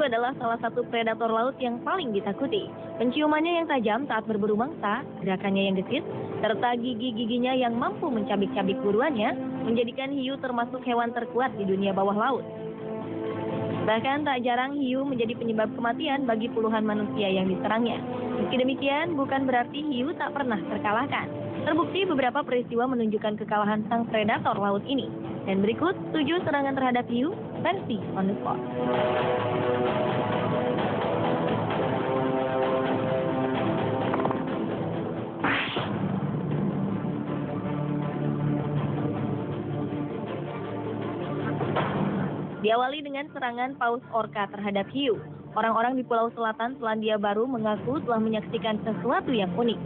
adalah salah satu predator laut yang paling ditakuti. Penciumannya yang tajam saat berburu mangsa, gerakannya yang gesit, serta gigi-giginya yang mampu mencabik-cabik buruannya, menjadikan hiu termasuk hewan terkuat di dunia bawah laut. Bahkan tak jarang hiu menjadi penyebab kematian bagi puluhan manusia yang diserangnya. Meski demikian, bukan berarti hiu tak pernah terkalahkan. Terbukti beberapa peristiwa menunjukkan kekalahan sang predator laut ini. Dan berikut 7 serangan terhadap hiu versi on the spot. Diawali dengan serangan paus orca terhadap hiu. Orang-orang di Pulau Selatan Selandia Baru mengaku telah menyaksikan sesuatu yang unik.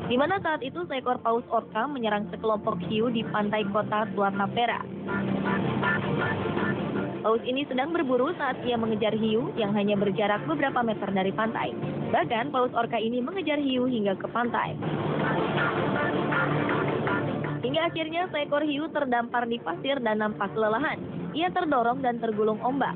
Di mana saat itu seekor paus orca menyerang sekelompok hiu di pantai kota Tua Tapera. Paus ini sedang berburu saat ia mengejar hiu yang hanya berjarak beberapa meter dari pantai. Bahkan paus orca ini mengejar hiu hingga ke pantai. Hingga akhirnya seekor hiu terdampar di pasir dan nampak kelelahan. Ia terdorong dan tergulung ombak.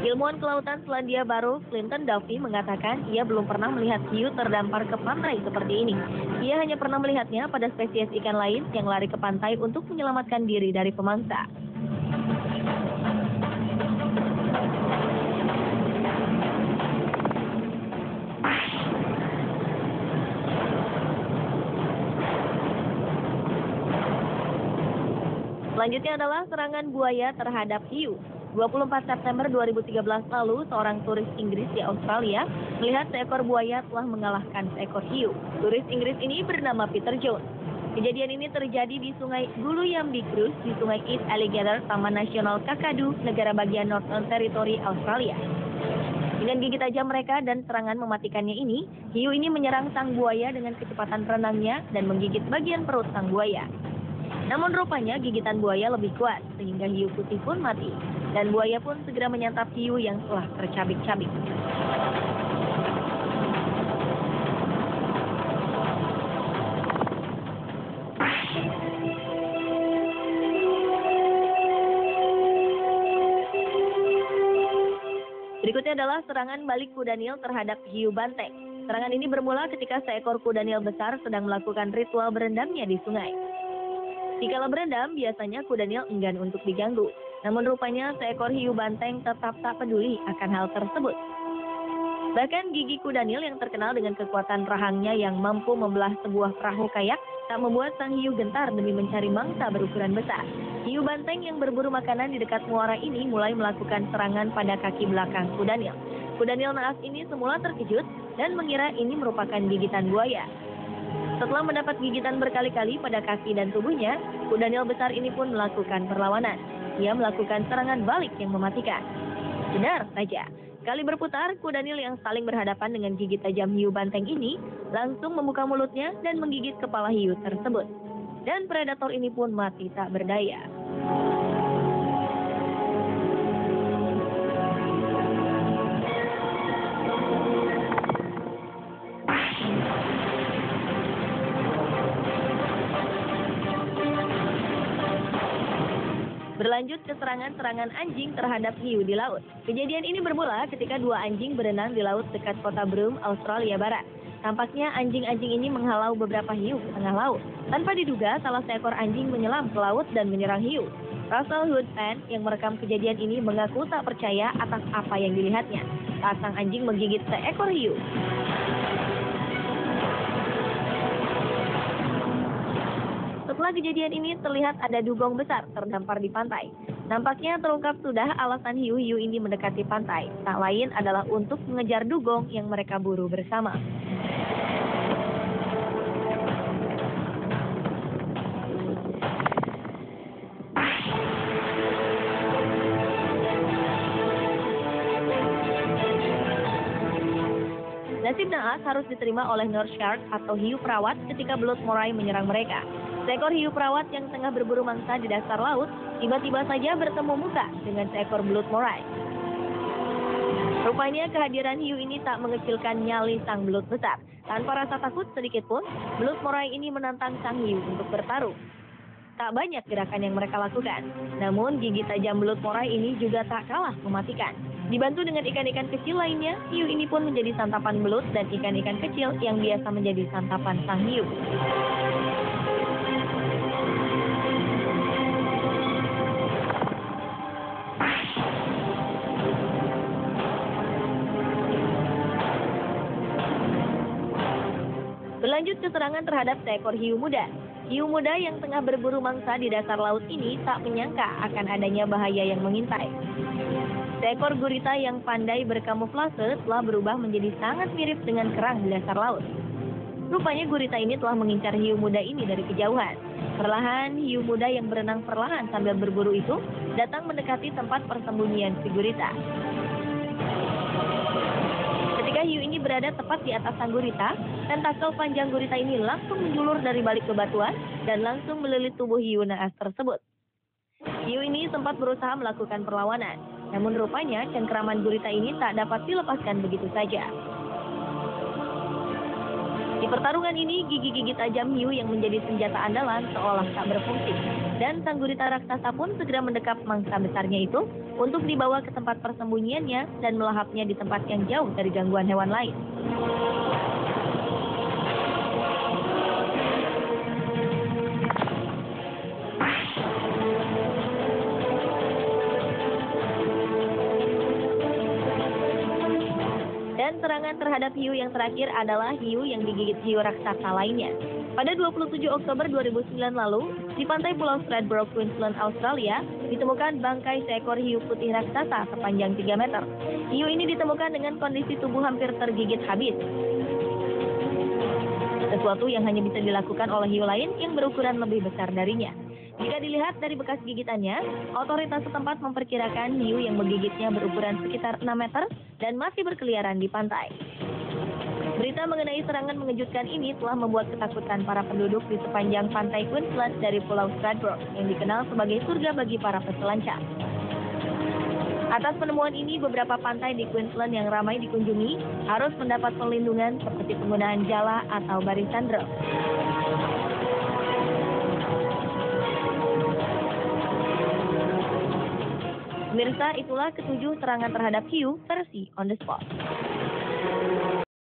Ilmuwan kelautan Selandia Baru, Clinton Duffy, mengatakan ia belum pernah melihat hiu terdampar ke pantai seperti ini. Ia hanya pernah melihatnya pada spesies ikan lain yang lari ke pantai untuk menyelamatkan diri dari pemangsa. Selanjutnya adalah serangan buaya terhadap hiu. 24 September 2013 lalu, seorang turis Inggris di Australia melihat seekor buaya telah mengalahkan seekor hiu. Turis Inggris ini bernama Peter Jones. Kejadian ini terjadi di Sungai Guluyambi Cruise di Sungai East Alligator, Taman Nasional Kakadu, negara bagian Northern Territory, Australia. Dengan gigi tajam mereka dan serangan mematikannya ini, hiu ini menyerang sang buaya dengan kecepatan renangnya dan menggigit bagian perut sang buaya. Namun rupanya gigitan buaya lebih kuat, sehingga hiu putih pun mati. Dan buaya pun segera menyantap hiu yang telah tercabik-cabik. Berikutnya adalah serangan balik kuda Nil terhadap hiu banteng. Serangan ini bermula ketika seekor kuda Nil besar sedang melakukan ritual berendamnya di sungai. Dikala berendam, biasanya kuda Nil enggan untuk diganggu. Namun rupanya seekor hiu banteng tetap tak peduli akan hal tersebut. Bahkan gigi kuda Nil yang terkenal dengan kekuatan rahangnya yang mampu membelah sebuah perahu kayak tak membuat sang hiu gentar demi mencari mangsa berukuran besar. Hiu banteng yang berburu makanan di dekat muara ini mulai melakukan serangan pada kaki belakang kuda Nil. Kuda Nil naas ini semula terkejut dan mengira ini merupakan gigitan buaya. Setelah mendapat gigitan berkali-kali pada kaki dan tubuhnya, kuda Nil besar ini pun melakukan perlawanan. Ia melakukan serangan balik yang mematikan. Benar saja, sekali berputar, kuda Nil yang saling berhadapan dengan gigi tajam hiu banteng ini langsung membuka mulutnya dan menggigit kepala hiu tersebut. Dan predator ini pun mati tak berdaya. Berlanjut ke serangan anjing terhadap hiu di laut. Kejadian ini bermula ketika 2 anjing berenang di laut dekat kota Broome, Australia Barat. Tampaknya anjing-anjing ini menghalau beberapa hiu ke tengah laut. Tanpa diduga, salah seekor anjing menyelam ke laut dan menyerang hiu. Russell Hoodpan yang merekam kejadian ini mengaku tak percaya atas apa yang dilihatnya saat sang anjing menggigit seekor hiu. Setelah kejadian ini terlihat ada dugong besar terdampar di pantai. Nampaknya terungkap sudah alasan hiu-hiu ini mendekati pantai. Tak lain adalah untuk mengejar dugong yang mereka buru bersama. Nasib naas harus diterima oleh nurse shark atau hiu perawat ketika belut moray menyerang mereka. Seekor hiu perawat yang tengah berburu mangsa di dasar laut tiba-tiba saja bertemu muka dengan seekor belut moray. Rupanya kehadiran hiu ini tak mengecilkan nyali sang belut besar. Tanpa rasa takut sedikit pun, belut moray ini menantang sang hiu untuk bertarung. Tak banyak gerakan yang mereka lakukan, namun gigi tajam belut moray ini juga tak kalah mematikan. Dibantu dengan ikan-ikan kecil lainnya, hiu ini pun menjadi santapan belut dan ikan-ikan kecil yang biasa menjadi santapan sang hiu. Berlanjut ke serangan terhadap seekor hiu muda. Hiu muda yang tengah berburu mangsa di dasar laut ini tak menyangka akan adanya bahaya yang mengintai. Seekor gurita yang pandai berkamuflase telah berubah menjadi sangat mirip dengan kerang di dasar laut. Rupanya gurita ini telah mengincar hiu muda ini dari kejauhan. Perlahan, hiu muda yang berenang perlahan sambil berburu itu datang mendekati tempat persembunyian si gurita. Ketika hiu ini berada tepat di atas sang gurita, tentakel panjang gurita ini langsung menjulur dari balik bebatuan dan langsung melilit tubuh hiu naas tersebut. Hiu ini sempat berusaha melakukan perlawanan, namun rupanya cengkeraman gurita ini tak dapat dilepaskan begitu saja. Di pertarungan ini, gigi-gigi tajam hiu yang menjadi senjata andalan seolah tak berfungsi, dan sang gurita raksasa pun segera mendekap mangsa besarnya itu untuk dibawa ke tempat persembunyiannya dan melahapnya di tempat yang jauh dari gangguan hewan lain. Dan serangan terhadap hiu yang terakhir adalah hiu yang digigit hiu raksasa lainnya. Pada 27 Oktober 2009 lalu, di pantai Pulau Stradbroke, Queensland, Australia, ditemukan bangkai seekor hiu putih raksasa sepanjang 3 meter. Hiu ini ditemukan dengan kondisi tubuh hampir tergigit habis. Sesuatu yang hanya bisa dilakukan oleh hiu lain yang berukuran lebih besar darinya. Jika dilihat dari bekas gigitannya, otoritas setempat memperkirakan hiu yang menggigitnya berukuran sekitar 6 meter dan masih berkeliaran di pantai. Berita mengenai serangan mengejutkan ini telah membuat ketakutan para penduduk di sepanjang pantai Queensland dari Pulau Stradbroke yang dikenal sebagai surga bagi para peselancar. Atas penemuan ini, beberapa pantai di Queensland yang ramai dikunjungi harus mendapat perlindungan seperti penggunaan jala atau barisan drum. Pemirsa, itulah ketujuh serangan terhadap hiu versi On The Spot.